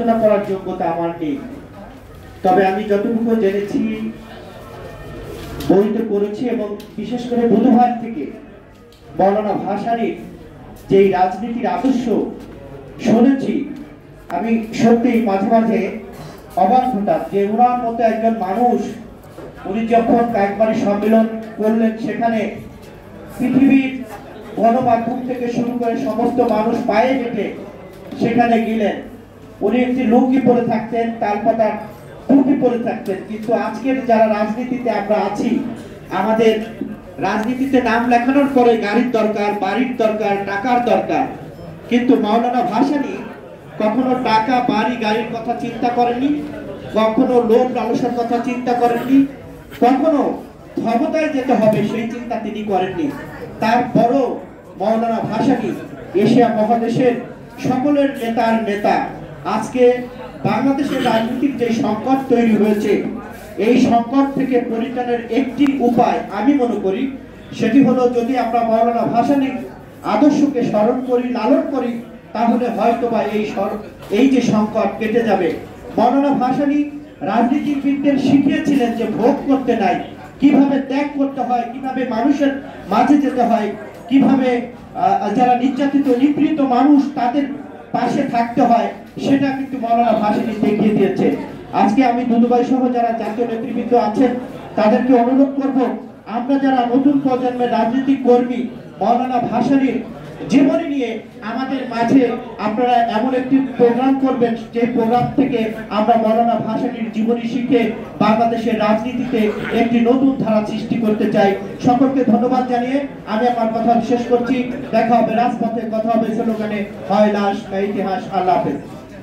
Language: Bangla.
আলোচনা করার যোগ্যতা আমার নেই। তবে আমি যতটুকু জেনেছি, বইতে পড়েছি এবং বিশেষ করে বুধবার থেকে মৌলানা ভাসানীর যে রাজনীতির আদর্শ শুনেছি, আমি সত্যি মাঝে মাঝে অবাক হতাম যে ওনার মতো একজন মানুষ, উনি যখন একবারে সম্মেলন করলেন, সেখানে পৃথিবীর গণমাধ্যম থেকে শুরু করে সমস্ত মানুষ পায়ে হেঁটে সেখানে গেলেন। উনি একটি লুঙ্গি পরে থাকতেন, তালপাতা টুপি পরে থাকতেন। কিন্তু আজকের যারা রাজনীতিতে আমরা আছি, আমাদের রাজনীতিতে নাম লেখানোর পরে গাড়ির দরকার, বাড়ির দরকার, টাকার দরকার। কিন্তু মাওলানা ভাসানী কখনো টাকা, বাড়ি, গাড়ির কথা চিন্তা করেননি, কখনো লোভ লালসার কথা চিন্তা করেননি, কখনো ক্ষমতায় যেতে হবে সেই চিন্তা তিনি করেননি। তারপরও মাওলানা ভাসানী এশিয়া মহাদেশের সকলের নেতার নেতা। আজকে বাংলাদেশের রাজনীতির যে সংকট তৈরি হয়েছে, এই সংকট থেকে পরিত্রাণের একটি উপায় আমি মনে করি, সেটি হলো যদি আমরা মাওলানা ভাসানীর আদর্শকে স্মরণ করি, লালন করি, তাহলে হয়তোবা এই যে সংকট কেটে যাবে। মাওলানা ভাসানী রাজনীতিবিদদের শিখিয়েছিলেন যে ভোগ করতে নাই, কিভাবে ত্যাগ করতে হয়, কিভাবে মানুষের মাঝে যেতে হয়, কিভাবে যারা নির্যাতিত নিপীড়িত মানুষ তাদের পাশে থাকতে হয়, সেটা কিন্তু মাওলানা ভাসানী দেখিয়ে দিয়েছে। আজকে আমি দুদুভাই সহ যারা জাতীয় নেতৃবৃন্দ আছেন তাদেরকে অনুরোধ করব, আমরা যারা নতুন প্রজন্মের রাজনৈতিক কর্মী, মাওলানা ভাসানীর জীবনী নিয়ে আমাদের মাঝে আপনারা এমন একটি প্রোগ্রাম করবেন, যে প্রোগ্রাম থেকে আমরা মাওলানা ভাসানীর জীবনী শিখে বাংলাদেশের রাজনীতিতে একটি নতুন ধারা সৃষ্টি করতে চাই। সকলকে ধন্যবাদ জানিয়ে আমি আমার কথা শেষ করছি। দেখা হবে রাজপথে, কথা হবে স্লোগানে, হয় লাশ না ইতিহাস। আল্লাহ হাফেজ।